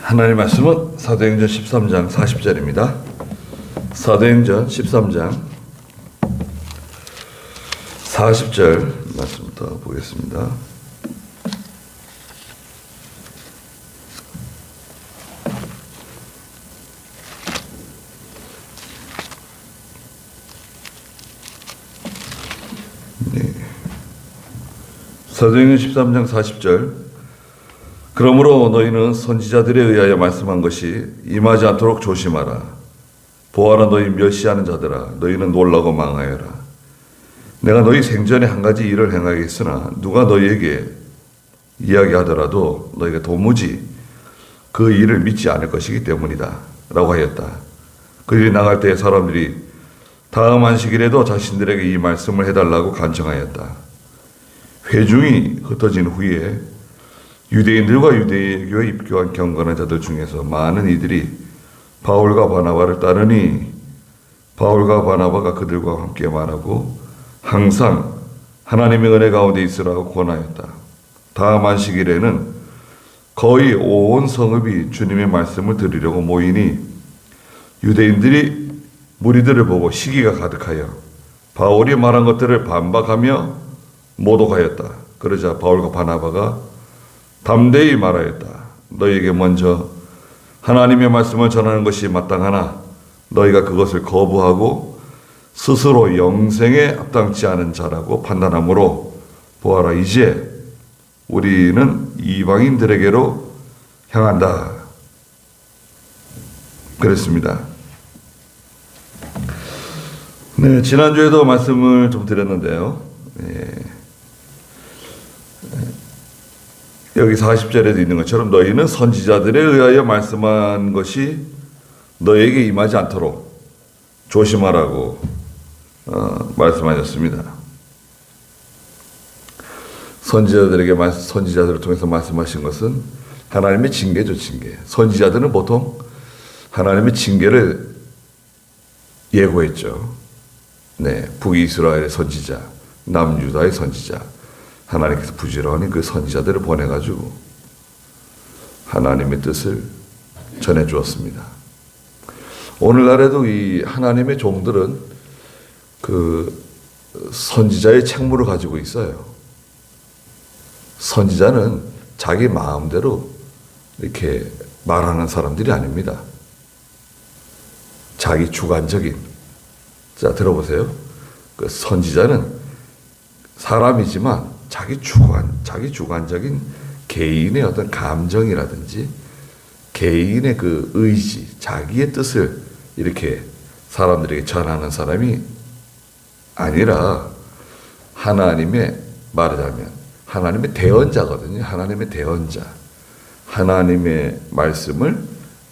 하나님 말씀은 사도행전 13장 40절입니다. 사도행전 13장 40절 말씀부터 보겠습니다. 사도행전 13장 40절. 그러므로 너희는 선지자들에 의하여 말씀한 것이 임하지 않도록 조심하라. 보아라, 너희 멸시하는 자들아, 너희는 놀라고 망하여라. 내가 너희 생전에 한 가지 일을 행하겠으나 누가 너희에게 이야기하더라도 너희가 도무지 그 일을 믿지 않을 것이기 때문이다 라고 하였다. 그들이 나갈 때 사람들이 다음 안식일에도 자신들에게 이 말씀을 해달라고 간청하였다. 회중이 흩어진 후에 유대인들과 유대교에 입교한 경건한 자들 중에서 많은 이들이 바울과 바나바를 따르니 바울과 바나바가 그들과 함께 말하고 항상 하나님의 은혜 가운데 있으라고 권하였다. 다음 안식일에는 거의 온 성읍이 주님의 말씀을 들으려고 모이니 유대인들이 무리들을 보고 시기가 가득하여 바울이 말한 것들을 반박하며 모독하였다. 그러자 바울과 바나바가 담대히 말하였다. 너희에게 먼저 하나님의 말씀을 전하는 것이 마땅하나 너희가 그것을 거부하고 스스로 영생에 합당치 않은 자라고 판단하므로 보아라, 이제 우리는 이방인들에게로 향한다. 그랬습니다. 네, 지난주에도 말씀을 좀 드렸는데요. 여기 40절에도 있는 것처럼 너희는 선지자들에 의하여 말씀한 것이 너희에게 임하지 않도록 조심하라고 말씀하셨습니다. 선지자들을 통해서 말씀하신 것은 하나님의 징계죠, 징계. 선지자들은 보통 하나님의 징계를 예고했죠. 네, 북이스라엘의 선지자, 남유다의 선지자. 하나님께서 부지런히 그 선지자들을 보내가지고 하나님의 뜻을 전해주었습니다. 오늘날에도 이 하나님의 종들은 그 선지자의 책무를 가지고 있어요. 선지자는 자기 마음대로 이렇게 말하는 사람들이 아닙니다. 자기 주관적인, 자 들어보세요. 그 선지자는 사람이지만 자기 주관적인 개인의 어떤 감정이라든지 개인의 그 의지, 자기의 뜻을 이렇게 사람들에게 전하는 사람이 아니라 하나님의, 말하자면 하나님의 대언자거든요. 하나님의 대언자. 하나님의 말씀을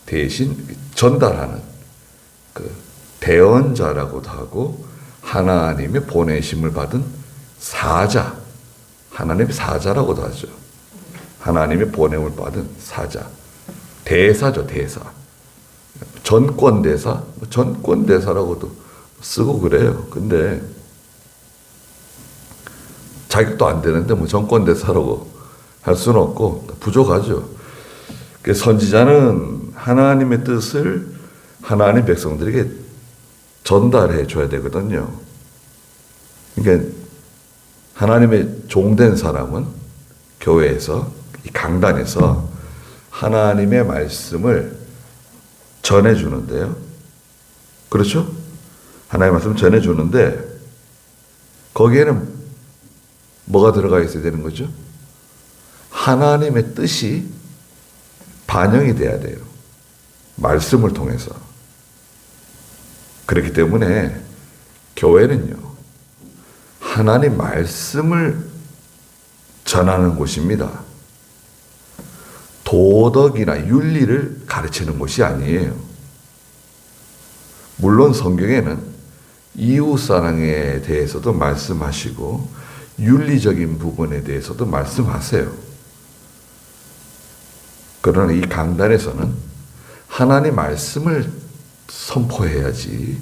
대신 전달하는 그 대언자라고도 하고 하나님의 보내심을 받은 사자, 하나님의 사자라고도 하죠. 하나님의 보냄을 받은 사자. 대사죠, 대사. 전권대사, 전권대사라고도 쓰고 그래요. 근데 자격도 안 되는데 뭐 전권대사라고 할 수는 없고 부족하죠. 선지자는 하나님의 뜻을 하나님 백성들에게 전달해 줘야 되거든요. 그러니까 하나님의 종된 사람은 교회에서, 이 강단에서 하나님의 말씀을 전해주는데요. 그렇죠? 하나님의 말씀을 전해주는데 거기에는 뭐가 들어가 있어야 되는 거죠? 하나님의 뜻이 반영이 돼야 돼요. 말씀을 통해서. 그렇기 때문에 교회는요, 하나님 말씀을 전하는 곳입니다. 도덕이나 윤리를 가르치는 곳이 아니에요. 물론 성경에는 이웃사랑에 대해서도 말씀하시고 윤리적인 부분에 대해서도 말씀하세요. 그러나 이 강단에서는 하나님 말씀을 선포해야지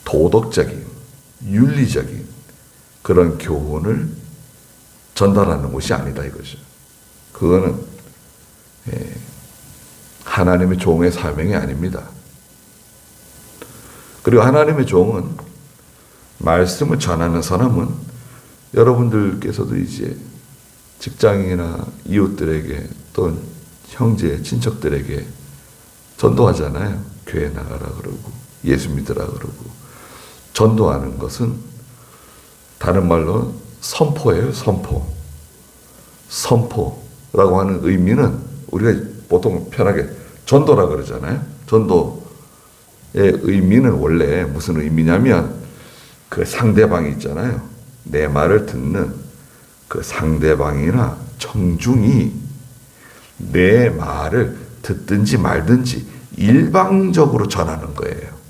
도덕적인, 윤리적인 그런 교훈을 전달하는 곳이 아니다 이거죠. 그거는 하나님의 종의 사명이 아닙니다. 그리고 하나님의 종은 말씀을 전하는 사람은 여러분들께서도 이제 직장이나 이웃들에게 또 형제, 친척들에게 전도하잖아요. 교회 나가라 그러고 예수 믿으라 그러고. 전도하는 것은 다른 말로 선포예요. 선포라고 하는 의미는 우리가 보통 편하게 전도라 그러잖아요. 전도의 의미는 원래 무슨 의미냐면 그 상대방이 있잖아요. 내 말을 듣는 그 상대방이나 청중이 내 말을 듣든지 말든지 일방적으로 전하는 거예요.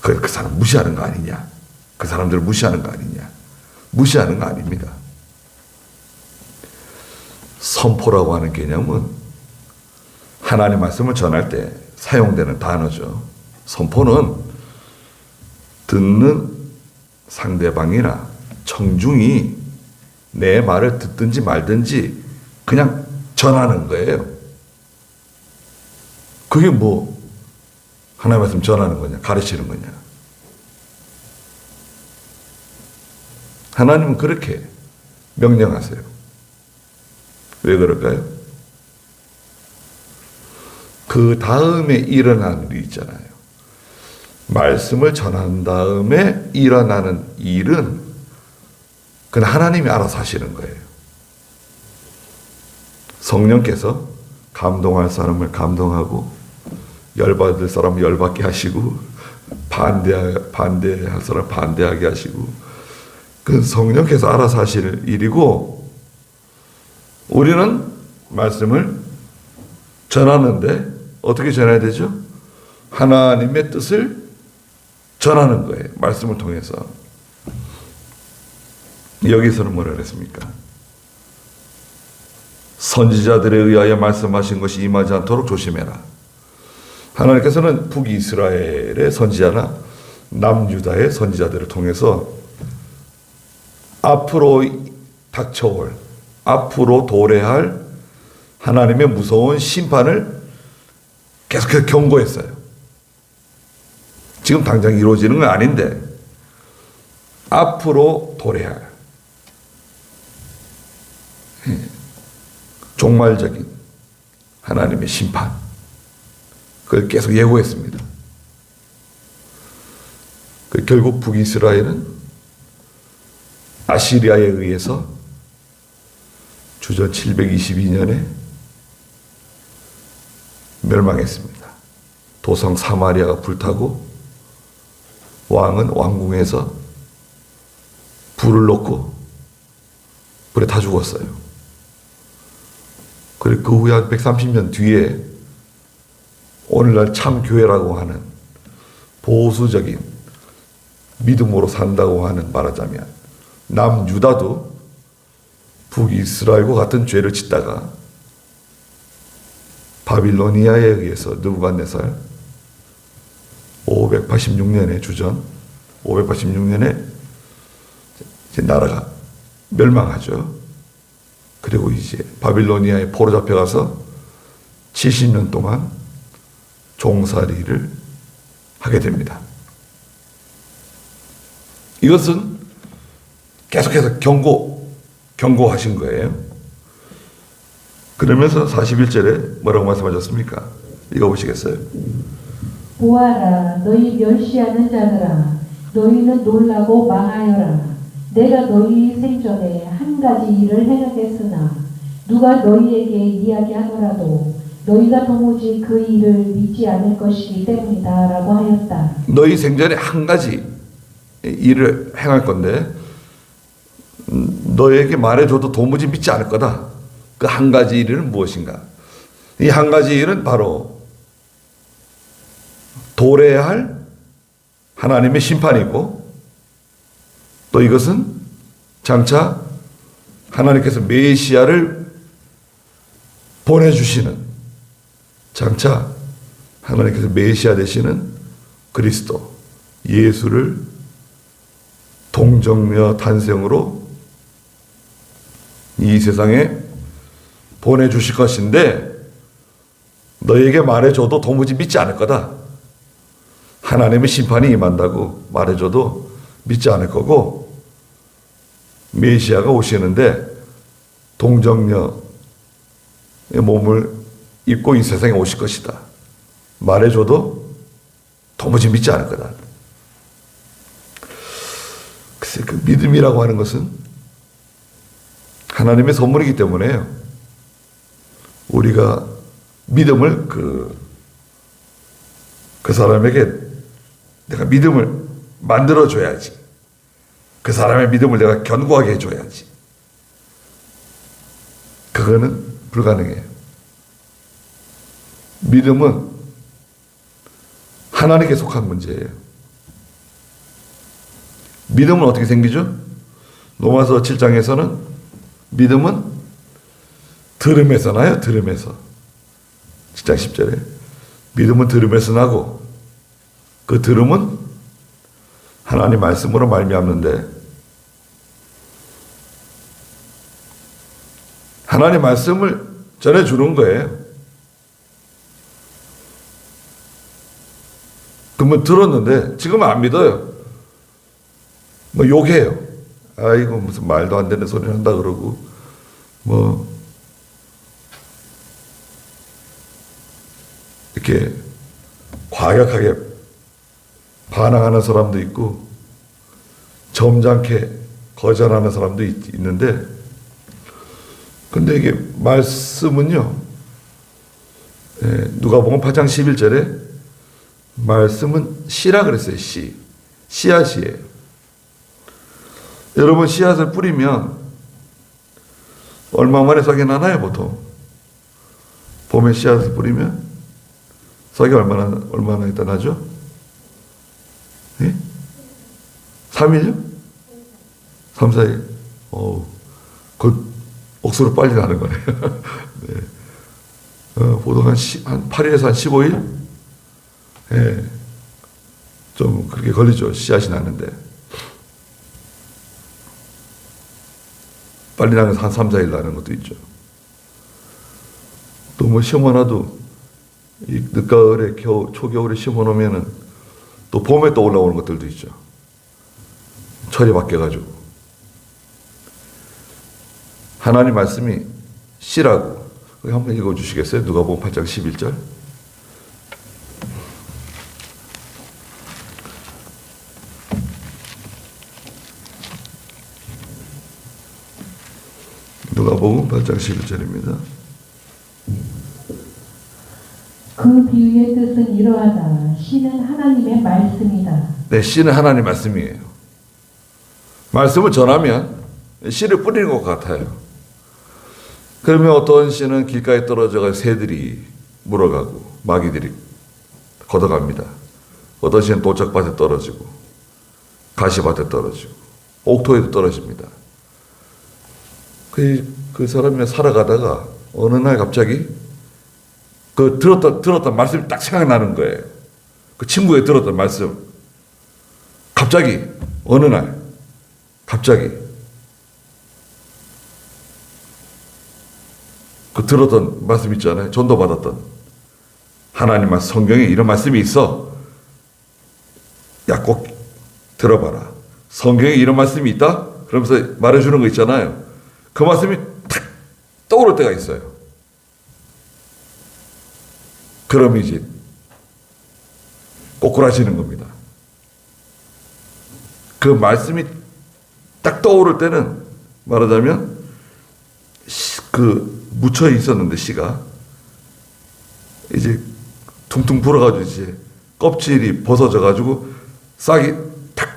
그 사람 무시하는 거 아니냐? 그 사람들을 무시하는 거 아니냐? 무시하는 거 아닙니다. 선포라고 하는 개념은 하나님의 말씀을 전할 때 사용되는 단어죠. 선포는 듣는 상대방이나 청중이 내 말을 듣든지 말든지 그냥 전하는 거예요. 그게 뭐 하나님의 말씀 전하는 거냐? 가르치는 거냐? 하나님은 그렇게 명령하세요. 왜 그럴까요? 그 다음에 일어나는 일이 있잖아요. 말씀을 전한 다음에 일어나는 일은 그건 하나님이 알아서 하시는 거예요. 성령께서 감동할 사람을 감동하고 열받을 사람을 열받게 하시고 반대할 사람을 반대하게 하시고 그 성령께서 알아서 하실 일이고 우리는 말씀을 전하는데 어떻게 전해야 되죠? 하나님의 뜻을 전하는 거예요. 말씀을 통해서. 여기서는 뭐라 그랬습니까? 선지자들에 의하여 말씀하신 것이 임하지 않도록 조심해라. 하나님께서는 북이스라엘의 선지자나 남유다의 선지자들을 통해서 앞으로 닥쳐올, 앞으로 도래할 하나님의 무서운 심판을 계속해서 경고했어요. 지금 당장 이루어지는 건 아닌데 앞으로 도래할 종말적인 하나님의 심판, 그걸 계속 예고했습니다. 결국 북이스라엘은 아시리아에 의해서 주전 722년에 멸망했습니다. 도성 사마리아가 불타고 왕은 왕궁에서 불을 놓고 불에 다 죽었어요. 그리고 그 후에 한 130년 뒤에 오늘날 참교회라고 하는 보수적인 믿음으로 산다고 하는 말하자면 남유다도 북이스라엘과 같은 죄를 짓다가 바빌로니아에 의해서 느부갓네살 586년에 주전 586년에 나라가 멸망하죠. 그리고 이제 바빌로니아에 포로 잡혀가서 70년 동안 종살이를 하게 됩니다. 이것은 계속해서 경고하신 거예요. 그러면서 41절에 뭐라고 말씀하셨습니까? 읽어보시겠어요? 보아라, 너희 멸시하는 자들아, 너희는 놀라고 망하여라. 내가 너희 생전에 한 가지 일을 행하겠으나 누가 너희에게 이야기하더라도 너희가 도무지 그 일을 믿지 않을 것이기 때문이다 라고 하였다. 너희 생전에 한 가지 일을 행할 건데 너에게 말해줘도 도무지 믿지 않을 거다. 그 한 가지 일은 무엇인가? 이 한 가지 일은 바로 도래할 하나님의 심판이고 또 이것은 장차 하나님께서 메시아를 보내주시는 장차 하나님께서 메시아 되시는 그리스도 예수를 동정녀 탄생으로 이 세상에 보내주실 것인데 너에게 말해줘도 도무지 믿지 않을 거다. 하나님의 심판이 임한다고 말해줘도 믿지 않을 거고, 메시아가 오시는데 동정녀의 몸을 입고 이 세상에 오실 것이다. 말해줘도 도무지 믿지 않을 거다. 글쎄, 그 믿음이라고 하는 것은 하나님의 선물이기 때문에요. 우리가 믿음을 그 사람에게 내가 믿음을 만들어줘야지. 그 사람의 믿음을 내가 견고하게 해줘야지. 그거는 불가능해요. 믿음은 하나님께 속한 문제예요. 믿음은 어떻게 생기죠? 로마서 7장에서는 믿음은 들음에서 나요. 들음에서. 7장 10절에 믿음은 들음에서 나고 그 들음은 하나님 말씀으로 말미암는데, 하나님 말씀을 전해주는 거예요. 그러면 들었는데 지금은 안 믿어요. 뭐 욕해요. 아이고 무슨 말도 안 되는 소리 한다 그러고, 뭐 이렇게 과격하게 반항하는 사람도 있고 점잖게 거절하는 사람도 있는데, 근데 이게 말씀은요, 누가복음 8장 11절에 말씀은 씨라 그랬어요. 씨앗이에요. 여러분, 씨앗을 뿌리면 얼마 만에 싹이 나나요? 보통 봄에 씨앗을 뿌리면 싹이 얼마나 있다 나죠? 3일요? 3, 4일. 그 억수로 빨리 나는 거네요. 네. 보통 한 8일에서 한 15일? 예. 좀 그렇게 걸리죠. 씨앗이 나는데. 빨리 나면 한 3, 4일 나는 것도 있죠. 또 뭐 심어놔도 이 늦가을에 초겨울에 심어놓으면은 또 봄에 또 올라오는 것들도 있죠. 철이 바뀌어가지고. 하나님 말씀이 씨라고. 한번 읽어주시겠어요? 누가복음 8장 11절. 누가복음 8장 11절입니다. 그 비유의 뜻은 이러하다. 씨는 하나님의 말씀이다. 네, 씨는 하나님 말씀이에요. 말씀을 전하면 씨를 뿌리는 것 같아요. 그러면 어떤 씨는 길가에 떨어져가 새들이 물어가고 마귀들이 걷어갑니다. 어떤 씨는 도적밭에 떨어지고 가시밭에 떨어지고 옥토에도 떨어집니다. 그 사람이 살아가다가 어느 날 갑자기 그 들었던 말씀이 딱 생각나는 거예요. 그 친구의 들었던 말씀. 갑자기 어느 날 갑자기 그 들었던 말씀 있잖아요. 전도받았던 하나님 말씀, 성경에 이런 말씀이 있어. 야, 꼭 들어봐라. 성경에 이런 말씀이 있다? 그러면서 말해주는 거 있잖아요. 그 말씀이 탁 떠오를 때가 있어요. 그럼 이제 꼬꾸라지는 겁니다. 그 말씀이 딱 떠오를 때는 말하자면 그 묻혀 있었는데 씨가 이제 퉁퉁 불어가지고 이제 껍질이 벗어져가지고 싹이 탁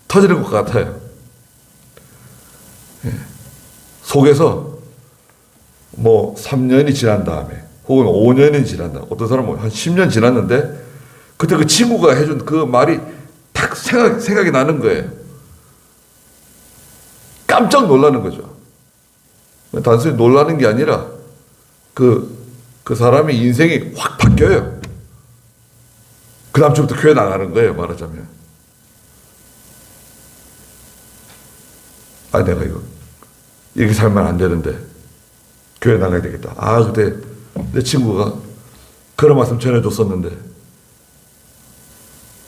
터지는 것 같아요. 예. 속에서 뭐 3년이 지난 다음에 혹은 5년이 지난 다음에 어떤 사람은 한 10년 지났는데 그때 그 친구가 해준 그 말이 딱 생각이 나는 거예요. 깜짝 놀라는 거죠. 단순히 놀라는 게 아니라 그 사람의 인생이 확 바뀌어요. 그 다음 주부터 교회 나가는 거예요, 말하자면. 아, 내가 이렇게 살면 안 되는데 교회 나가야 되겠다. 아, 그때 내 친구가 그런 말씀 전해줬었는데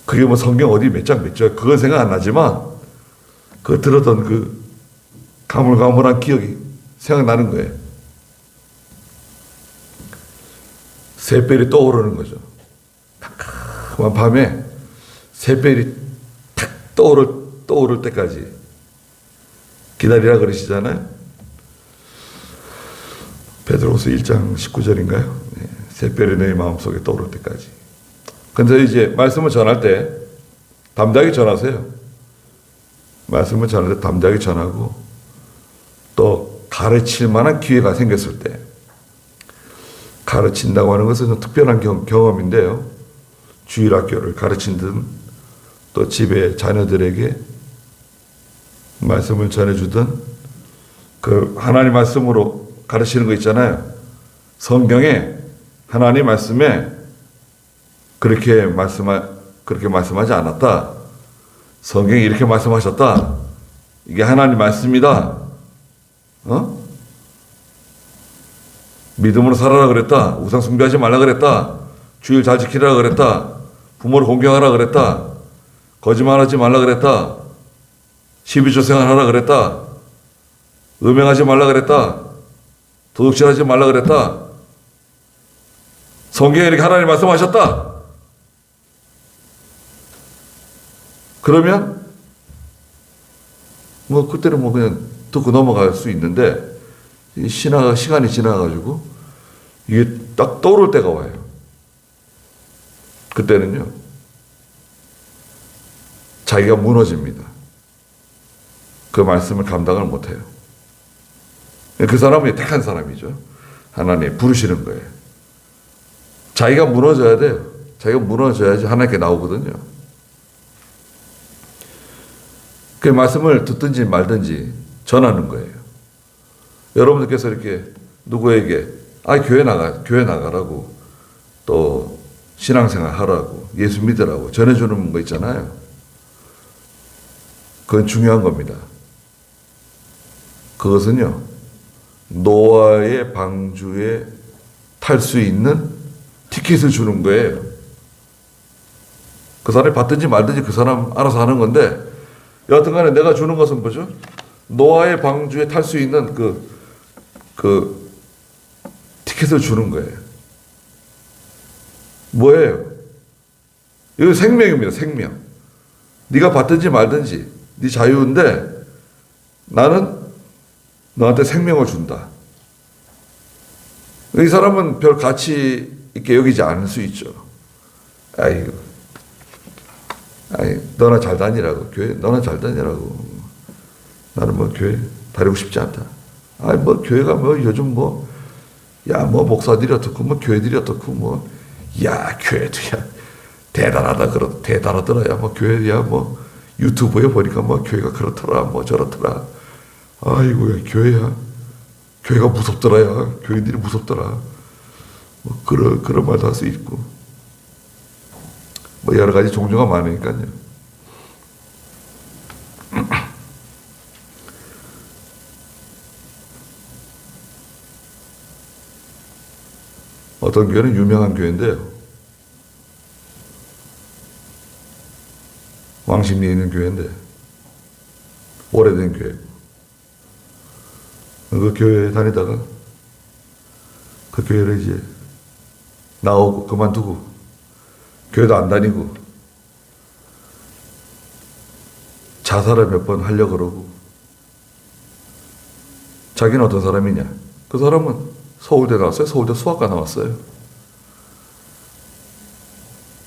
그게 뭐 성경 어디 몇 장 몇 절 그건 생각 안 나지만 그 들었던 그 가물가물한 기억이 생각나는 거예요. 새별이 떠오르는 거죠. 깜깜한 밤에 새별이 탁 떠오를 때까지 기다리라 그러시잖아요. 베드로후서 1장 19절인가요? 네, 새별이 내 마음속에 떠오를 때까지. 근데 이제 말씀을 전할 때 담대하게 전하세요. 말씀을 전할 때 담대하게 전하고 또 가르칠 만한 기회가 생겼을 때 가르친다고 하는 것은 특별한 경험인데요. 주일학교를 가르친든 또 집에 자녀들에게 말씀을 전해주든 그 하나님 말씀으로 가르치는 거 있잖아요. 성경에 하나님 말씀에 그렇게 말씀하지 않았다. 성경이 이렇게 말씀하셨다. 이게 하나님 말씀이다. 믿음으로 살아라 그랬다. 우상 숭배하지 말라 그랬다. 주일 잘 지키라 그랬다. 부모를 공경하라 그랬다. 거짓말하지 말라 그랬다. 12조 생활하라 그랬다. 음행하지 말라 그랬다. 도둑질하지 말라 그랬다. 성경에 이렇게 하나님 말씀하셨다. 그러면 뭐 그때는 뭐 그냥 듣고 넘어갈 수 있는데 시간이 지나가지고 이게 딱 떠오를 때가 와요. 그때는요 자기가 무너집니다. 그 말씀을 감당을 못해요. 그 사람이 택한 사람이죠. 하나님 부르시는 거예요. 자기가 무너져야 돼요. 자기가 무너져야지 하나님께 나오거든요. 그 말씀을 듣든지 말든지 전하는 거예요. 여러분들께서 이렇게 누구에게 교회 나가라고 또 신앙생활 하라고 예수 믿으라고 전해주는 거 있잖아요. 그건 중요한 겁니다. 그것은요 노아의 방주에 탈 수 있는 티켓을 주는 거예요. 그 사람이 받든지 말든지 그 사람 알아서 하는 건데 여하튼 간에 내가 주는 것은 뭐죠? 노아의 방주에 탈 수 있는 그 티켓을 주는 거예요. 뭐예요? 이거 생명입니다. 생명. 네가 받든지 말든지 네 자유인데 나는 너한테 생명을 준다. 이 사람은 별 가치 있게 여기지 않을 수 있죠. 너나 잘 다니라고. 교회 너나 잘 다니라고. 나는 뭐 교회 다니고 싶지 않다. 뭐 교회가 뭐 요즘 뭐 목사들이 어떻고 뭐 교회들이 어떻고 교회도 대단하더라. 뭐 교회야 뭐 유튜브에 보니까 뭐 교회가 그렇더라 뭐 저렇더라. 아이고야 교회가 무섭더라야. 교인들이 무섭더라. 뭐 그런 말도 할 수 있고. 뭐 여러 가지 종류가 많으니까요. 어떤 교회는 유명한 교회인데요. 왕십리에 있는 교회인데 오래된 교회. 그 교회에 다니다가 그 교회를 이제 나오고 그만두고 교회도 안 다니고 자살을 몇 번 하려고 그러고. 자기는 어떤 사람이냐? 그 사람은 서울대 나왔어요. 서울대 수학과 나왔어요.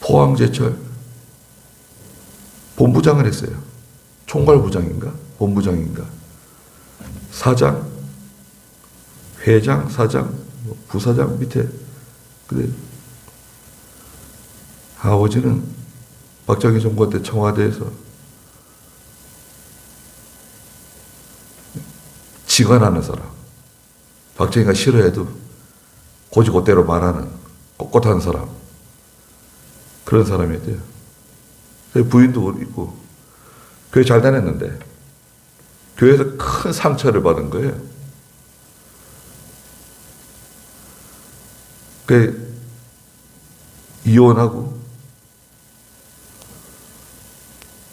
포항제철 본부장을 했어요. 총괄부장인가? 본부장인가? 사장, 회장, 사장, 부사장 밑에. 근데 아버지는 박정희 정부 때 청와대에서 직관하는 사람. 박정희가 싫어해도 고지고대로 말하는 꼿꼿한 사람. 그런 사람이어야 돼요. 부인도 있고 교회 잘 다녔는데 교회에서 큰 상처를 받은 거예요. 이혼하고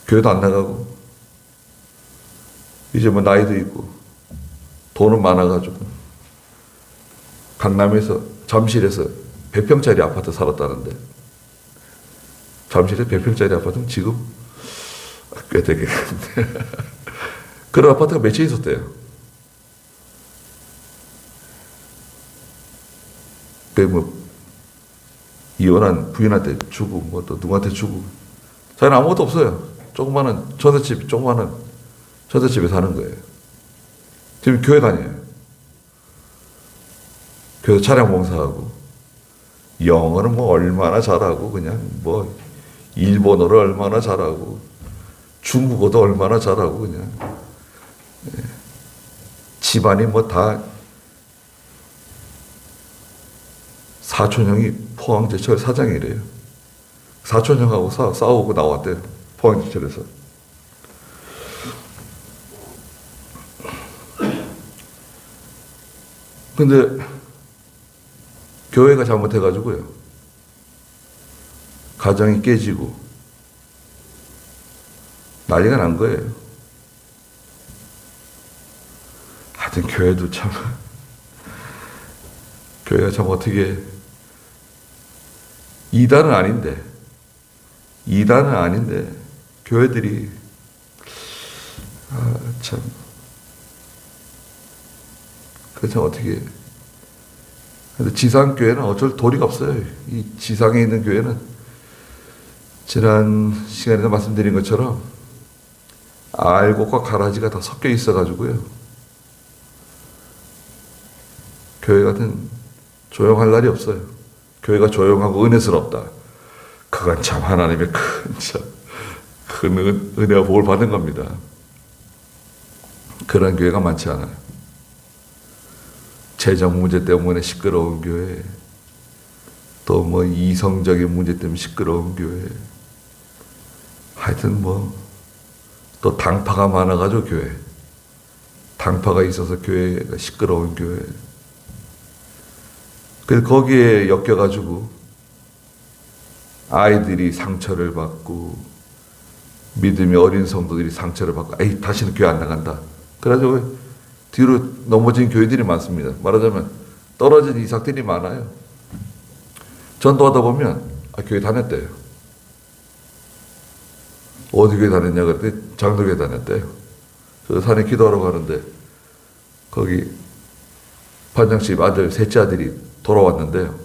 교회도 안 나가고 이제 뭐 나이도 있고 돈은 많아가지고 강남에서 잠실에서 100평짜리 아파트 살았다는데 잠실에 100평짜리 아파트는 지금 꽤 되겠는데 그런 아파트가 몇 채 있었대요. 그 뭐 이혼한 부인한테 주고 뭐 또 누구한테 주고 자기는 아무것도 없어요. 조그마한 전셋집에 사는 거예요. 지금 교회 다녀요. 교회 차량 봉사하고 영어는 뭐 얼마나 잘하고 그냥 뭐 일본어를 얼마나 잘하고 중국어도 얼마나 잘하고 그냥 집안이 뭐 다 사촌형이 포항제철 사장이래요. 사촌형하고 싸우고 나왔대요. 포항제철에서. 근데 교회가 잘못해가지고요. 가정이 깨지고 난리가 난 거예요. 하여튼 교회도 참 교회가 참 어떻게 이단은 아닌데 교회들이 참 그참 어떻게 근데 지상교회는 어쩔 도리가 없어요. 이 지상에 있는 교회는 지난 시간에도 말씀드린 것처럼 알곡과 가라지가 다 섞여 있어가지고요. 교회 같은 조용할 날이 없어요. 교회가 조용하고 은혜스럽다. 그건 참 하나님의 큰 은혜와 복을 받는 겁니다. 그런 교회가 많지 않아요. 재정 문제 때문에 시끄러운 교회, 또 뭐 이성적인 문제 때문에 시끄러운 교회, 하여튼 뭐 또 당파가 많아가지고 교회, 당파가 있어서 교회가 시끄러운 교회. 그래서 거기에 엮여가지고 아이들이 상처를 받고 믿음이 어린 성도들이 상처를 받고 에이 다시는 교회 안 나간다. 그래가지고 뒤로 넘어진 교회들이 많습니다. 말하자면 떨어진 이삭들이 많아요. 전도하다 보면 교회 다녔대요. 어디 교회 다녔냐 그랬더니 장로교회 다녔대요. 저 산에 기도하러 가는데 거기 반장집 아들 셋째 아들이 돌아왔는데요.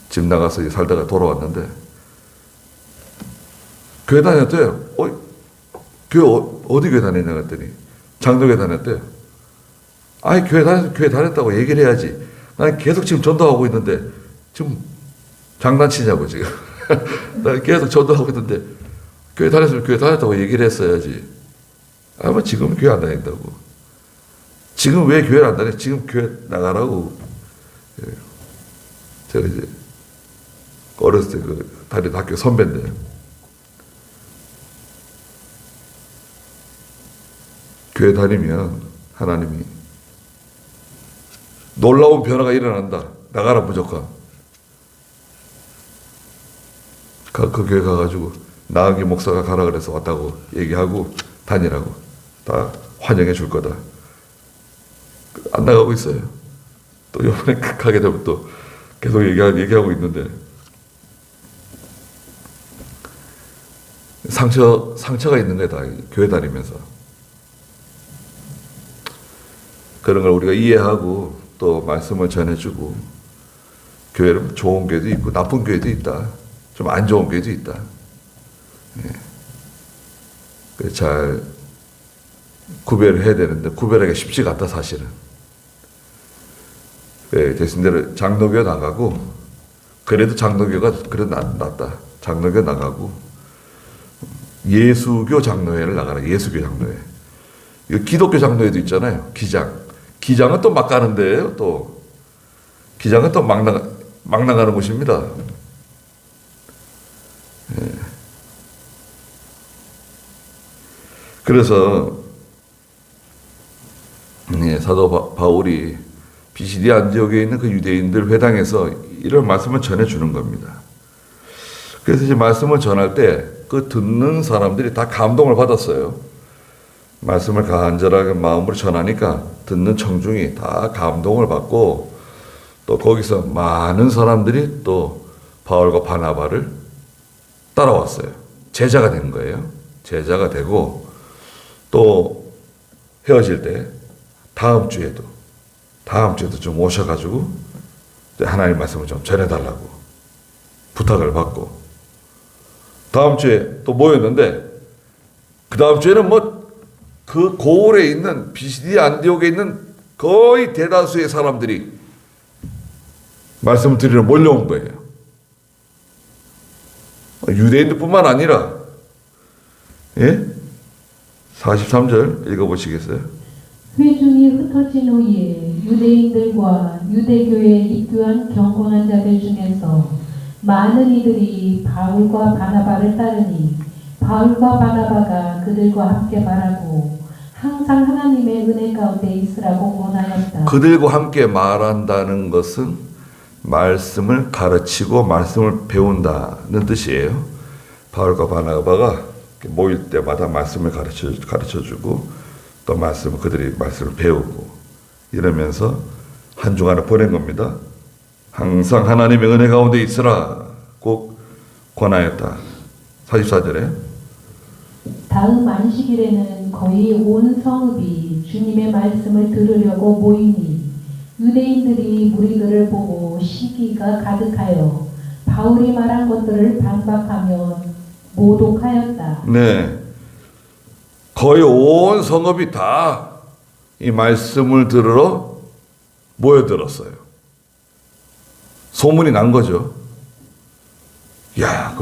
집 나가서 살다가 돌아왔는데 교회 다녔대요. 어디 교회 다녔냐 그랬더니 장로교회 다녔대요. 아니 교회 다녔다고 얘기를 해야지. 난 계속 지금 전도하고 있는데 지금 장난치냐고 지금. 난 계속 전도하고 있는데 교회 다녔으면 교회 다녔다고 얘기를 했어야지. 아마 지금은 교회 안 다닌다고. 지금 왜 교회를 안 다녀? 지금 교회 나가라고. 제가 이제 어렸을 때 다니던 학교 선배인데 교회 다니면 하나님이 놀라운 변화가 일어난다. 나가라 무조건. 그 교회 가가지고 나은기 목사가 가라 그래서 왔다고 얘기하고 다니라고. 다 환영해 줄 거다. 안 나가고 있어요. 또 이번에 가게 되면 또 계속 얘기하고 있는데 상처가 있는 거다. 교회 다니면서. 그런 걸 우리가 이해하고 또 말씀을 전해주고 교회는 좋은 교회도 있고 나쁜 교회도 있다. 좀 안 좋은 교회도 있다. 잘 구별을 해야 되는데 구별하기가 쉽지가 않다 사실은. 대신대로 장로교 나가고 그래도 장로교가 그래도 낫다. 장로교 나가고 예수교 장로회를 나가라. 예수교 장로회. 이거 기독교 장로회도 있잖아요. 기장은 또 막 가는데요. 또 기장은 또 막 나가는 곳입니다. 그래서 사도 바울이 비시디 안디옥에 있는 그 유대인들 회당에서 이런 말씀을 전해주는 겁니다. 그래서 이제 말씀을 전할 때 그 듣는 사람들이 다 감동을 받았어요. 말씀을 간절하게 마음으로 전하니까 듣는 청중이 다 감동을 받고 또 거기서 많은 사람들이 또 바울과 바나바를 따라왔어요. 제자가 된 거예요. 제자가 되고 또 헤어질 때 다음 주에도 좀 오셔가지고 하나님 말씀을 좀 전해달라고 부탁을 받고 다음 주에 또 모였는데 그 다음 주에는 뭐 그 고을에 있는 비시디 안디옥에 있는 거의 대다수의 사람들이 말씀을 드리러 몰려온 거예요. 유대인들뿐만 아니라 43절 읽어보시겠어요? 회중이 흩어진 후에 유대인들과 유대교에 입교한 경건한 자들 중에서 많은 이들이 바울과 바나바를 따르니 바울과 바나바가 그들과 함께 말하고 항상 하나님의 은혜 가운데 있으라고 권하였다. 그들과 함께 말한다는 것은 말씀을 가르치고 말씀을 배운다는 뜻이에요. 바울과 바나바가 모일 때마다 말씀을 가르쳐주고 또 그들이 말씀을 배우고 이러면서 한 주간을 보낸 겁니다. 항상 하나님의 은혜 가운데 있으라 꼭 권하였다. 44절에 다음 안식일에는 거의 온 성읍이 주님의 말씀을 들으려고 모이니 유대인들이 무리들을 보고 시기가 가득하여 바울이 말한 것들을 반박하며 모독하였다. 네, 거의 온 성읍이 다 이 말씀을 들으러 모여들었어요. 소문이 난 거죠. 야,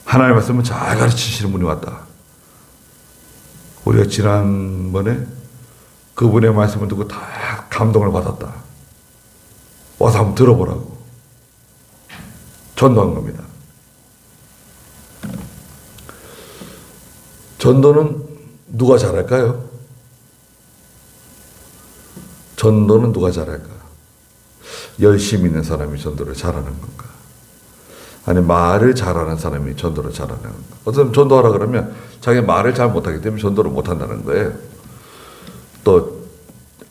하나님의 말씀을 잘 가르치시는 분이 왔다. 우리가 지난번에 그분의 말씀을 듣고 다 감동을 받았다. 와서 한번 들어보라고 전도한 겁니다. 전도는 누가 잘할까요? 전도는 누가 잘할까? 열심히 있는 사람이 전도를 잘하는 건가? 아니 말을 잘하는 사람이 전도를 잘하는 건가? 어떤 사람 전도하라 그러면 자기 말을 잘 못하기 때문에 전도를 못한다는 거예요. 또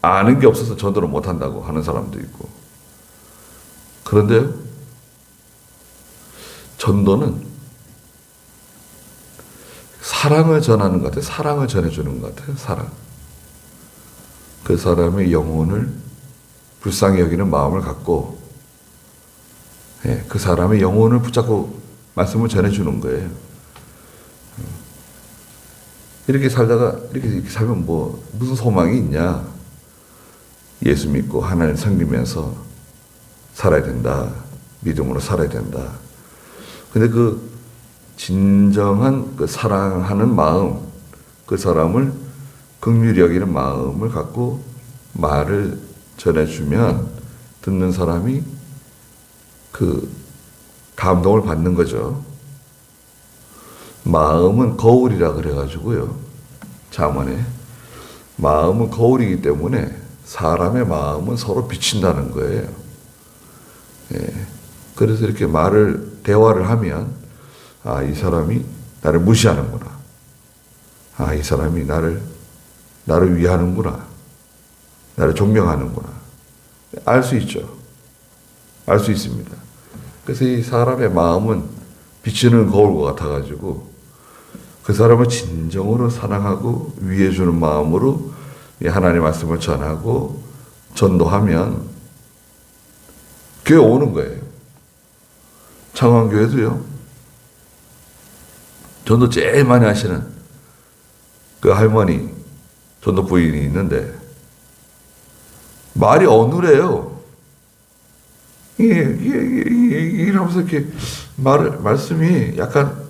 아는 게 없어서 전도를 못한다고 하는 사람도 있고. 그런데요, 전도는 사랑을 전하는 것 같아요. 사랑을 전해주는 것 같아요. 사랑. 그 사람의 영혼을 불쌍히 여기는 마음을 갖고 그 사람의 영혼을 붙잡고 말씀을 전해주는 거예요. 이렇게 살다가 이렇게 살면 뭐 무슨 소망이 있냐? 예수 믿고 하나님 섬기면서 살아야 된다. 믿음으로 살아야 된다. 근데 그 진정한 그 사랑하는 마음, 그 사람을 긍휼히 여기는 마음을 갖고 말을 전해주면 듣는 사람이 그 감동을 받는 거죠. 마음은 거울이라 그래가지고요. 잠언에 마음은 거울이기 때문에 사람의 마음은 서로 비친다는 거예요. 그래서 이렇게 대화를 하면 이 사람이 나를 무시하는구나. 이 사람이 나를 위하는구나. 나를 존경하는구나. 알 수 있죠. 알 수 있습니다. 그래서 이 사람의 마음은 비치는 거울과 같아가지고 그 사람을 진정으로 사랑하고 위해주는 마음으로 하나님의 말씀을 전하고 전도하면 교회 오는 거예요. 창원교회도요. 전도 제일 많이 하시는 그 할머니 전도 부인이 있는데 말이 어눌해요. 이러면서 이렇게 말씀이 약간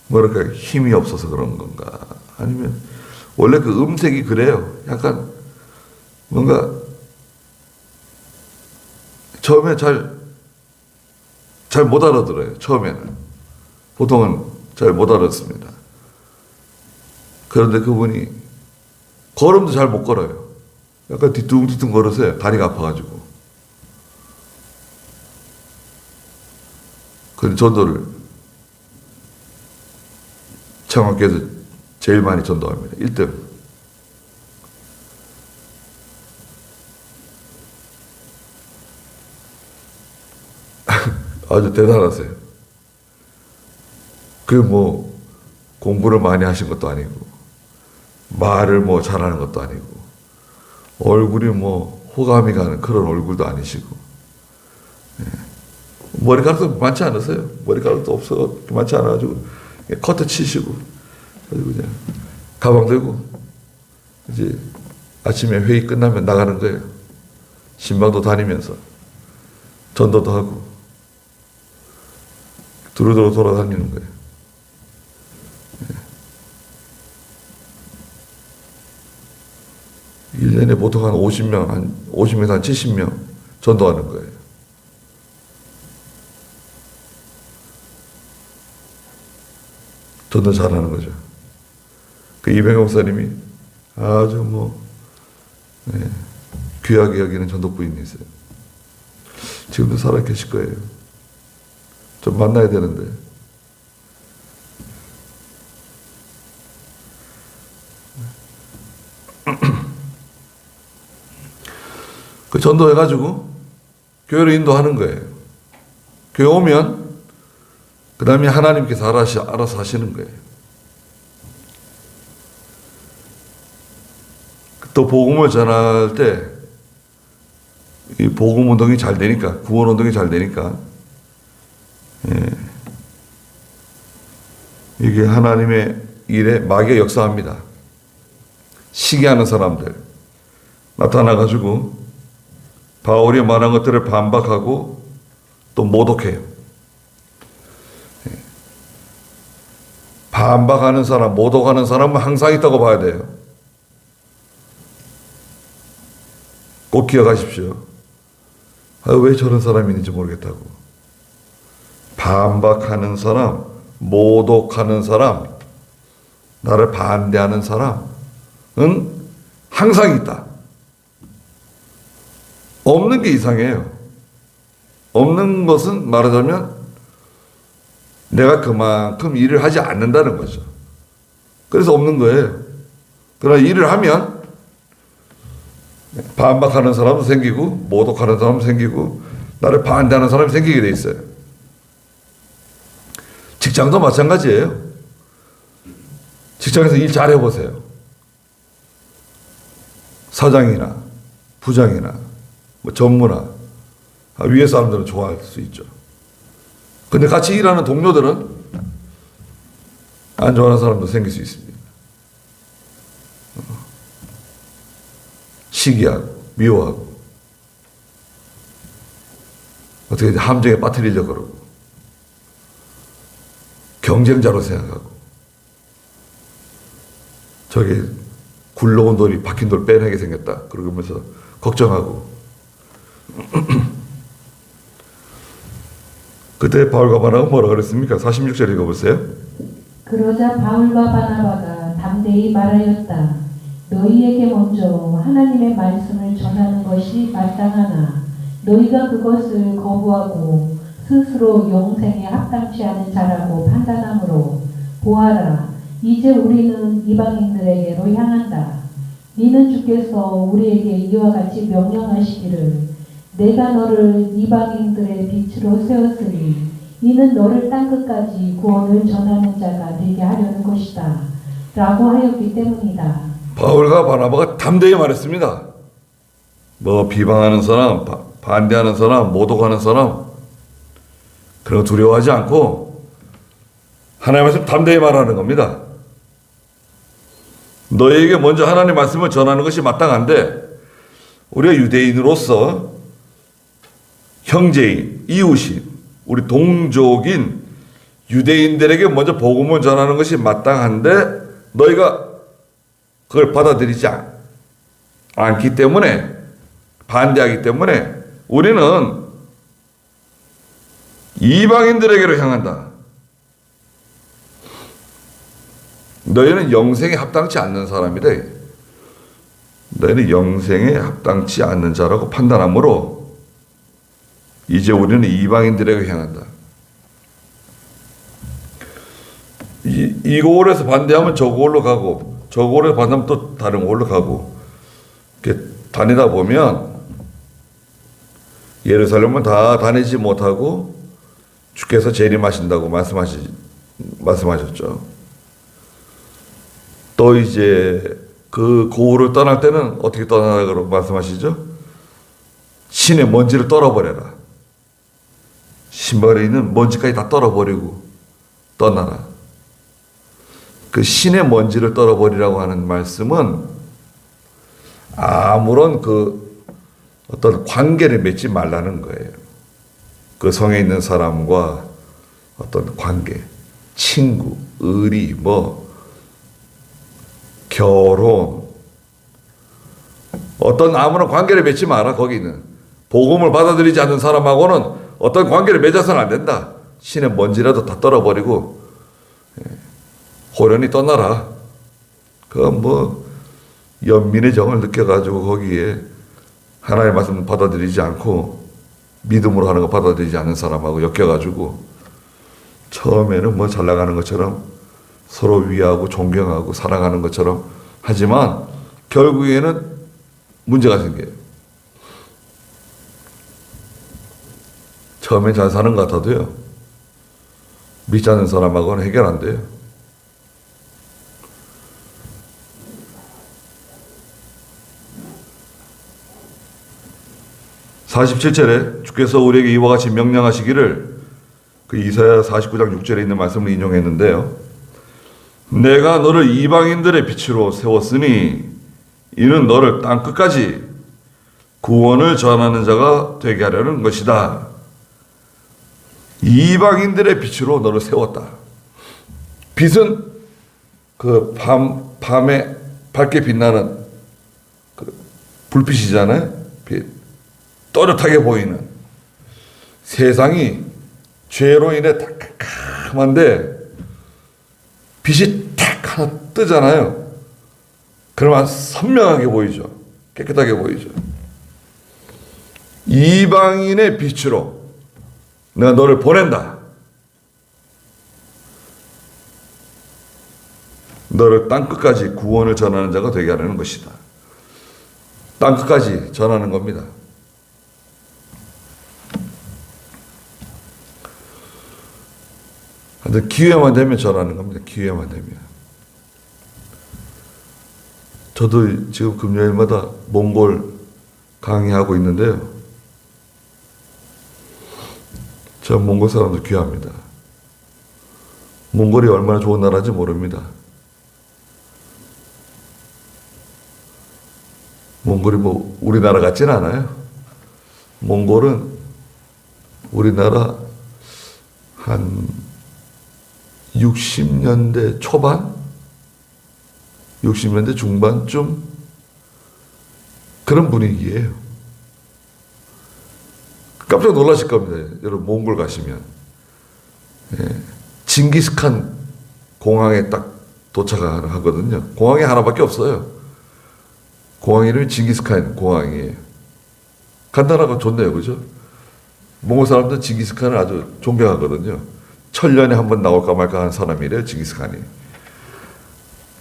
뭐랄까 힘이 없어서 그런 건가? 아니면 원래 그 음색이 그래요. 약간 뭔가 처음에 잘 못 알아들어요. 처음에는 보통은 잘 못 알아듣습니다. 그런데 그분이 걸음도 잘 못 걸어요. 약간 뒤뚱뒤뚱 걸으세요. 다리가 아파가지고. 그런 전도를 청학교에서 제일 많이 전도합니다. 1등. 아주 대단하세요. 그 뭐 공부를 많이 하신 것도 아니고 말을 뭐 잘하는 것도 아니고 얼굴이 뭐 호감이 가는 그런 얼굴도 아니시고 머리카락도 많지 않으세요. 머리카락도 없어 많지 않아가지고 커트 치시고 그리고 그냥 가방 들고 이제 아침에 회의 끝나면 나가는 거예요. 신방도 다니면서 전도도 하고 두루두루 돌아다니는 거예요. 1년에 보통 한 50명에서 한 70명 전도하는 거예요. 전도 잘하는 거죠. 그 이병영 목사님이 아주 뭐 귀하게 여기는 전도부인이세요. 지금도 살아 계실 거예요. 좀 만나야 되는데. 그 전도해가지고 교회를 인도하는 거예요. 교회 오면 그 다음에 하나님께서 알아서 하시는 거예요. 또 복음을 전할 때 이 복음 운동이 잘 되니까 구원 운동이 잘 되니까 이게 하나님의 일에 마귀가 역사합니다. 시기하는 사람들 나타나가지고 바울이 말한 것들을 반박하고 또 모독해요. 반박하는 사람, 모독하는 사람은 항상 있다고 봐야 돼요. 꼭 기억하십시오. 왜 저런 사람이 있는지 모르겠다고. 반박하는 사람, 모독하는 사람, 나를 반대하는 사람은 항상 있다. 없는 게 이상해요. 없는 것은 말하자면 내가 그만큼 일을 하지 않는다는 거죠. 그래서 없는 거예요. 그러나 일을 하면 반박하는 사람도 생기고 모독하는 사람도 생기고 나를 반대하는 사람이 생기게 돼 있어요. 직장도 마찬가지예요. 직장에서 일 잘해보세요. 사장이나 부장이나 뭐 전무나 위에 사람들은 좋아할 수 있죠. 근데 같이 일하는 동료들은 안 좋아하는 사람도 생길 수 있습니다. 시기하고 미워하고 어떻게 함정에 빠뜨리려고 그러고 경쟁자로 생각하고 저게 굴러온 돌이 박힌 돌 빼내게 생겼다 그러면서 걱정하고 그때 바울과 바나바가 뭐라 그랬습니까? 46절 읽어보세요. 그러자 바울과 바나바가 담대히 말하였다. 너희에게 먼저 하나님의 말씀을 전하는 것이 마땅하나 너희가 그것을 거부하고 스스로 영생에 합당치 않은 자라고 판단하므로 보아라, 이제 우리는 이방인들에게로 향한다. 이는 주께서 우리에게 이와 같이 명령하시기를 내가 너를 이방인들의 빛으로 세웠으니 이는 너를 땅끝까지 구원을 전하는 자가 되게 하려는 것이다 라고 하였기 때문이다. 바울과 바나바가 담대히 말했습니다. 뭐 비방하는 사람, 반대하는 사람, 모독하는 사람 그런 거 두려워하지 않고 하나님의 말씀 담대히 말하는 겁니다. 너희에게 먼저 하나님의 말씀을 전하는 것이 마땅한데 우리가 유대인으로서 형제인, 이웃인, 우리 동족인 유대인들에게 먼저 복음을 전하는 것이 마땅한데 너희가 그걸 받아들이지 않기 때문에 반대하기 때문에 우리는 이방인들에게로 향한다. 너희는 영생에 합당치 않는 사람이다. 너희는 영생에 합당치 않는 자라고 판단하므로 이제 우리는 이방인들에게 향한다. 이 고을에서 반대하면 저 고을로 가고, 저 고을에서 반대하면 또 다른 고을로 가고, 이렇게 다니다 보면 예루살렘은 다 다니지 못하고 주께서 재림하신다고 말씀하셨죠. 또 이제 그 고을을 떠날 때는 어떻게 떠나라고 말씀하시죠? 신의 먼지를 떨어버려라. 신발에 있는 먼지까지 다 떨어버리고 떠나라. 그 신의 먼지를 떨어버리라고 하는 말씀은 아무런 그 어떤 관계를 맺지 말라는 거예요. 그 성에 있는 사람과 어떤 관계, 친구, 의리, 결혼, 어떤 아무런 관계를 맺지 마라. 거기는 복음을 받아들이지 않는 사람하고는 어떤 관계를 맺어서는 안 된다. 신의 먼지라도 다 떨어버리고 호련히 떠나라. 그건 연민의 정을 느껴가지고 거기에 하나님의 말씀 받아들이지 않고 믿음으로 하는 거 받아들이지 않는 사람하고 엮여가지고 처음에는 잘 나가는 것처럼 서로 위하고 존경하고 사랑하는 것처럼 하지만 결국에는 문제가 생겨요. 처음엔 잘 사는 것 같아도요, 믿지 않는 사람하고는 해결 안 돼요. (47절에) 주께서 우리에게 이와 같이 명령하시기를, 그 이사야 49장 6절에 있는 말씀을 인용했는데요. 내가 너를 이방인들의 빛으로 세웠으니 이는 너를 땅끝까지 구원을 전하는 자가 되게 하려는 것이다. 이방인들의 빛으로 너를 세웠다. 빛은 그 밤에 밝게 빛나는 그 불빛이잖아요. 빛. 또렷하게 보이는. 세상이 죄로 인해 다 캄캄한데 빛이 탁 하나 뜨잖아요. 그러면 선명하게 보이죠. 깨끗하게 보이죠. 이방인의 빛으로 내가 너를 보낸다. 너를 땅끝까지 구원을 전하는 자가 되게 하려는 것이다. 땅끝까지 전하는 겁니다. 기회만 되면 전하는 겁니다. 기회만 되면. 저도 지금 금요일마다 몽골 강의하고 있는데요. 저 몽골 사람들 귀합니다. 몽골이 얼마나 좋은 나라인지 모릅니다. 몽골이 우리나라 같진 않아요. 몽골은 우리나라 한 60년대 초반? 60년대 중반쯤 그런 분위기예요. 깜짝 놀라실 겁니다. 여러분 몽골 가시면. 징기스칸 공항에 딱 도착하거든요. 공항이 하나밖에 없어요. 공항 이름이 징기스칸 공항이에요. 간단하고 좋네요. 그죠? 몽골 사람들은 징기스칸을 아주 존경하거든요. 천년에 한 번 나올까 말까 하는 사람이래요. 징기스칸이.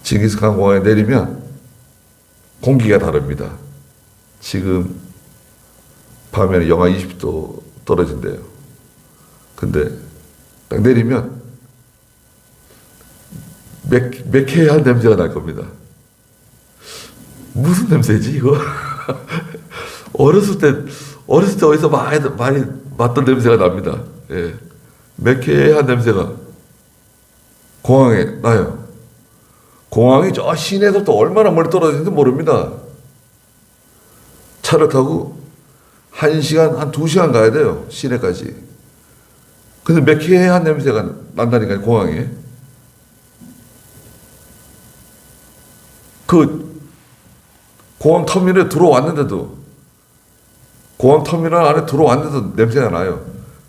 징기스칸 공항에 내리면 공기가 다릅니다. 지금 밤에는 영하 20도 떨어진대요. 근데 딱 내리면 매캐한 냄새가 날 겁니다. 무슨 냄새지 이거? 어렸을 때 어디서 많이 맡던 냄새가 납니다. 예. 매캐한 냄새가 공항에 나요. 공항이 저 시내에서부터 얼마나 멀리 떨어지는지 모릅니다. 차를 타고 1시간, 한 2시간 가야 돼요. 시내까지. 근데 매캐한 냄새가 난다니까요, 공항에. 그 공항 터미널에 들어왔는데도, 공항 터미널 안에 들어왔는데도 냄새가 나요.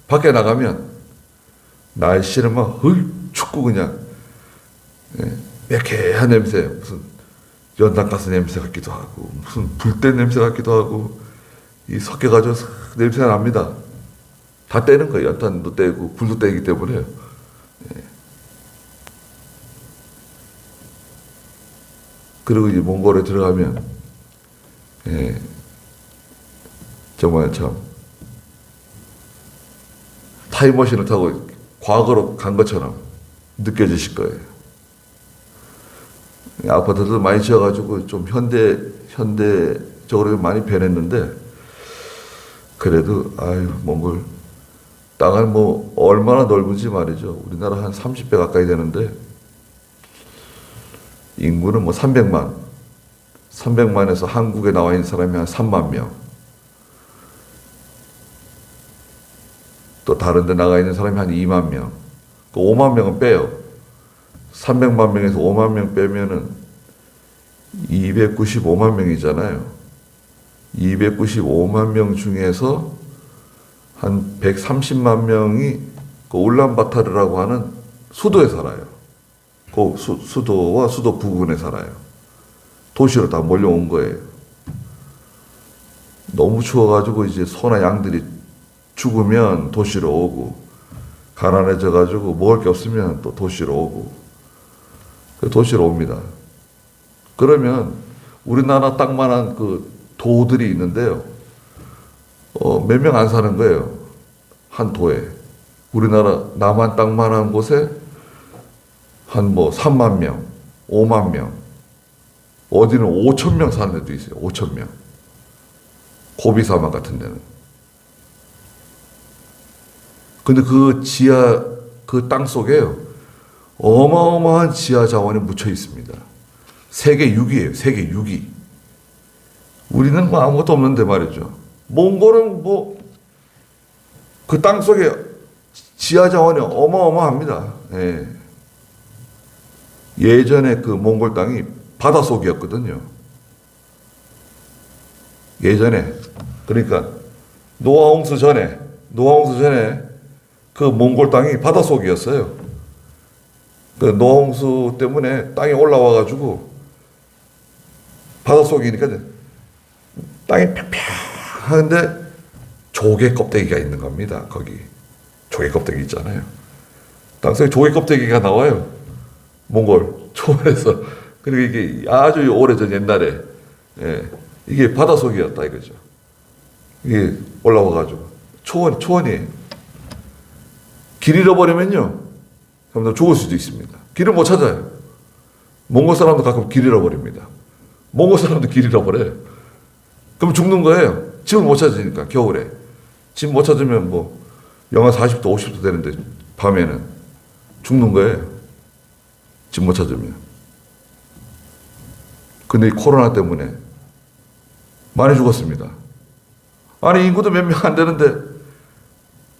밖에 나가면 날씨는 막 춥고 그냥 매캐한 냄새, 무슨 연탄가스 냄새 같기도 하고 무슨 불된 냄새 같기도 하고 이 섞여가지고 냄새가 납니다. 다 떼는 거예요. 연탄도 떼고 불도 떼기 때문에. 예. 그리고 이제 몽골에 들어가면 예. 정말 참 타임머신을 타고 과거로 간 것처럼 느껴지실 거예요. 아파트도 많이 지어가지고 좀 현대적으로 많이 변했는데 그래도 아유 몽골 땅은 뭐 얼마나 넓은지 말이죠. 우리나라 한 30배 가까이 되는데 인구는 뭐 300만에서 한국에 나와 있는 사람이 한 3만 명. 또 다른 데 나가 있는 사람이 한 2만 명. 그 5만 명은 빼요. 300만 명에서 5만 명 빼면은 295만 명이잖아요. 295만 명 중에서 한 130만 명이 그 울란바타르라고 하는 수도에 살아요. 그 수도와 수도 부근에 살아요. 도시로 다 몰려온 거예요. 너무 추워가지고 이제 소나 양들이 죽으면 도시로 오고, 가난해져가지고 먹을 게 없으면 또 도시로 오고, 도시로 옵니다. 그러면 우리나라 땅만한 그 도들이 있는데요. 몇 명 안 사는 거예요. 한 도에. 우리나라 남한 땅만한 곳에 한 뭐 3만 명, 5만 명, 어디는 5천 명 사는 데도 있어요. 5천 명. 고비사막 같은 데는. 근데 그 지하, 그 땅 속에요. 어마어마한 지하 자원이 묻혀 있습니다. 세계 6위예요. 세계 6위. 우리는 뭐 아무것도 없는데 말이죠. 몽골은 뭐 그 땅 속에 지하 자원이 어마어마합니다. 예. 예전에 그 몽골 땅이 바닷속이었거든요. 예전에. 그러니까 노아홍수 전에 그 몽골 땅이 바닷속이었어요. 그 노아홍수 때문에 땅이 올라와가지고 바닷속이니까 땅이 평평한데 조개 껍데기가 있는 겁니다. 거기 조개 껍데기 있잖아요. 땅속에 조개 껍데기가 나와요. 몽골 초원에서. 그리고 이게 아주 오래전 옛날에 이게 바닷속이었다 이거죠. 이게 올라와가지고 초원이에요. 길 잃어버리면요, 여러분들 죽을 수도 있습니다. 길을 못 찾아요. 몽골 사람도 가끔 길 잃어버립니다. 몽골 사람도 길 잃어버려요. 그럼 죽는 거예요. 집을 못 찾으니까 겨울에. 집 못 찾으면 뭐 영하 40도 50도 되는데 밤에는 죽는 거예요. 집 못 찾으면. 근데 이 코로나 때문에 많이 죽었습니다. 아니 인구도 몇 명 안 되는데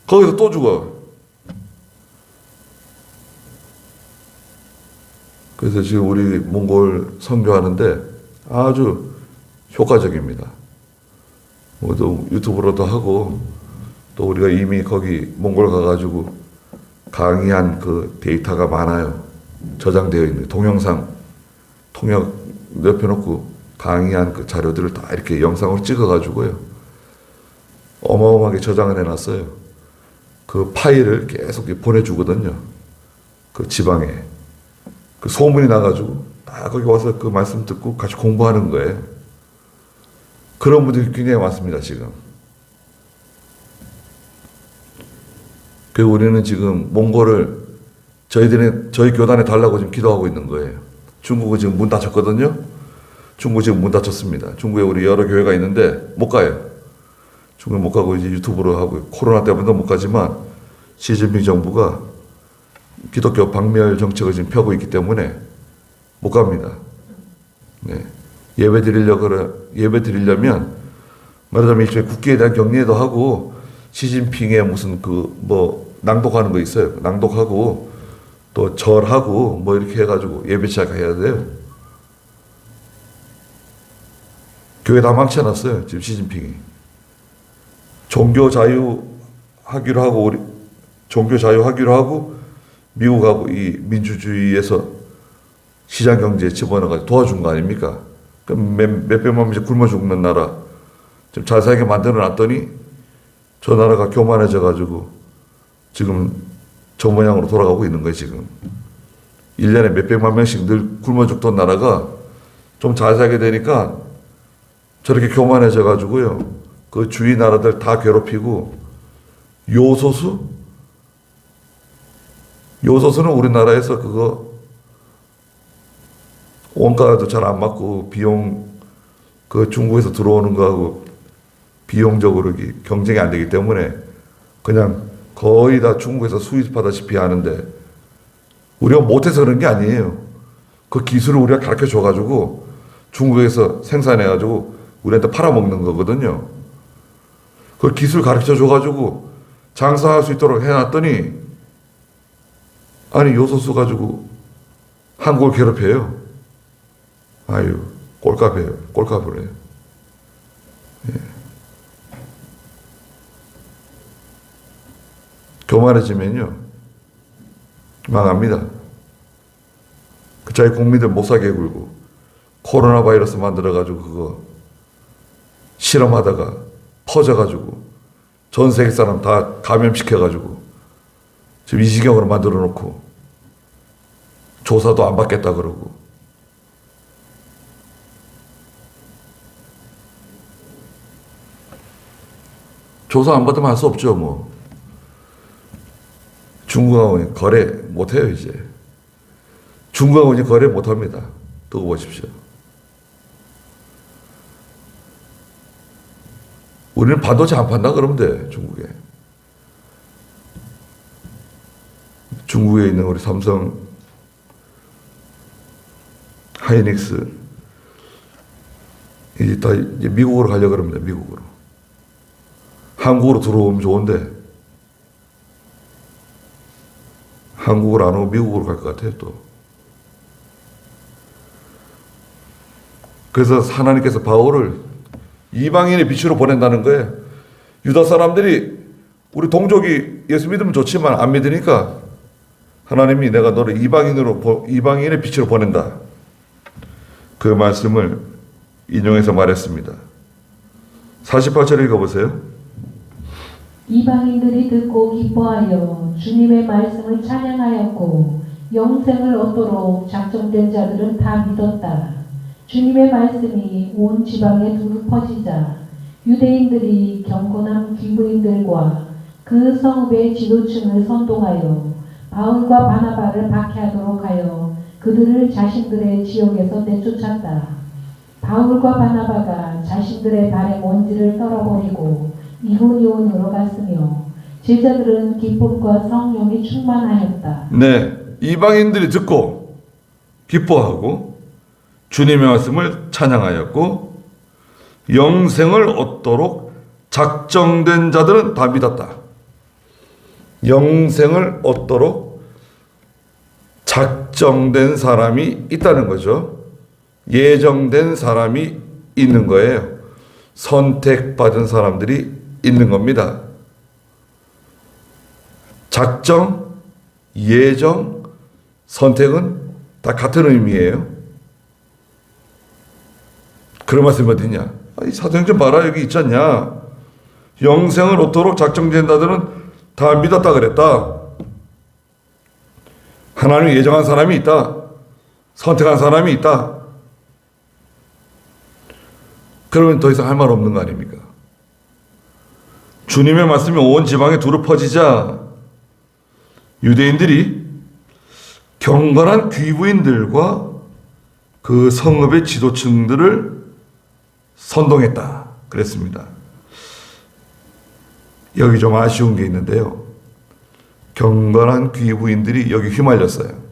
거기서 또 죽어. 그래서 지금 우리 몽골 선교하는데 아주 효과적입니다. 뭐 또 유튜브로도 하고 또 우리가 이미 거기 몽골 가가지고 강의한 그 데이터가 많아요. 저장되어 있는 동영상 통역 옆에 놓고 강의한 그 자료들을 다 이렇게 영상으로 찍어가지고요. 어마어마하게 저장을 해놨어요. 그 파일을 계속 보내주거든요. 그 지방에. 그 소문이 나가지고 다 거기 와서 그 말씀 듣고 같이 공부하는 거예요. 그런 분들이 굉장히 많습니다, 지금. 그리고 우리는 지금 몽골을 저희 교단에 달라고 지금 기도하고 있는 거예요. 중국은 지금 문 닫혔거든요. 중국 지금 문 닫혔습니다. 중국에 우리 여러 교회가 있는데 못 가요. 중국에 못 가고 이제 유튜브로 하고 코로나 때문에 못 가지만 시진핑 정부가 기독교 박멸 정책을 지금 펴고 있기 때문에 못 갑니다. 네. 예배 드리려면 말하자면 일종의 국기에 대한 경례도 하고 시진핑의 무슨 낭독하는 거 있어요. 낭독하고 또 절하고 뭐 이렇게 해가지고 예배 시작해야 돼요. 교회 다 망쳐놨어요. 지금 시진핑이. 종교 자유 하기로 하고, 미국하고 이 민주주의에서 시장 경제에 집어넣어가지고 도와준 거 아닙니까? 그럼 몇백만 명씩 굶어 죽는 나라 좀 잘 살게 만들어 놨더니 저 나라가 교만해져 가지고 지금 저 모양으로 돌아가고 있는 거예요. 지금 1년에 몇백만 명씩 늘 굶어 죽던 나라가 좀 잘 살게 되니까 저렇게 교만해져 가지고요, 그 주위 나라들 다 괴롭히고, 요소수는 우리나라에서 그거 원가도 잘 안 맞고 비용, 그 중국에서 들어오는 거하고 비용적으로 경쟁이 안 되기 때문에 그냥 거의 다 중국에서 수입하다시피 하는데, 우리가 못해서 그런 게 아니에요. 그 기술을 우리가 가르쳐 줘가지고 중국에서 생산해가지고 우리한테 팔아먹는 거거든요. 그 기술 가르쳐 줘가지고 장사할 수 있도록 해놨더니, 아니 요소수 가지고 한국을 괴롭혀요. 아유, 꼴값이에요. 꼴값을 해요. 예. 교만해지면요 망합니다. 그 자기 국민들 못 사게 굴고 코로나 바이러스 만들어가지고 그거 실험하다가 퍼져가지고 전 세계 사람 다 감염시켜가지고 지금 이 지경으로 만들어 놓고 조사도 안 받겠다 그러고. 조사 안 받으면 할 수 없죠. 뭐 중국하고 거래 못해요. 이제 중국하고 이제 거래 못합니다. 두고 보십시오. 우리는 반도체 안 판다 그러면 돼. 중국에 있는 우리 삼성, 하이닉스 이제 다 이제 미국으로 가려고 그럽니다. 미국으로. 한국으로 들어오면 좋은데 한국으로 안 오고 미국으로 갈 것 같아요. 또 그래서 하나님께서 바울을 이방인의 빛으로 보낸다는 거예요. 유다 사람들이 우리 동족이 예수 믿으면 좋지만 안 믿으니까 하나님이 내가 너를 이방인의 빛으로 보낸다. 그 말씀을 인용해서 말했습니다. 48절 읽어보세요. 이방인들이 듣고 기뻐하여 주님의 말씀을 찬양하였고 영생을 얻도록 작정된 자들은 다 믿었다. 주님의 말씀이 온 지방에 두루 퍼지자 유대인들이 경건한 귀부인들과 그 성읍의 지도층을 선동하여 바울과 바나바를 박해하도록 하여 그들을 자신들의 지역에서 내쫓았다. 바울과 바나바가 자신들의 발의 먼지를 떨어버리고 이곳이온으로 갔으며 제자들은 기쁨과 성령이 충만하였다. 네, 이방인들이 듣고 기뻐하고 주님의 말씀을 찬양하였고 영생을 얻도록 작정된 자들은 다 믿었다. 영생을 얻도록 작정된 사람이 있다는 거죠. 예정된 사람이 있는 거예요. 선택받은 사람들이 있는 겁니다. 작정, 예정, 선택은 다 같은 의미예요. 그런 말씀이 어디냐? 사도행 좀 봐라. 여기 있지 않냐? 영생을 얻도록 작정된 자들은 다 믿었다 그랬다. 하나님이 예정한 사람이 있다. 선택한 사람이 있다. 그러면 더 이상 할 말 없는 거 아닙니까? 주님의 말씀이 온 지방에 두루 퍼지자 유대인들이 경건한 귀부인들과 그 성읍의 지도층들을 선동했다 그랬습니다. 여기 좀 아쉬운 게 있는데요. 경건한 귀부인들이 여기 휘말렸어요.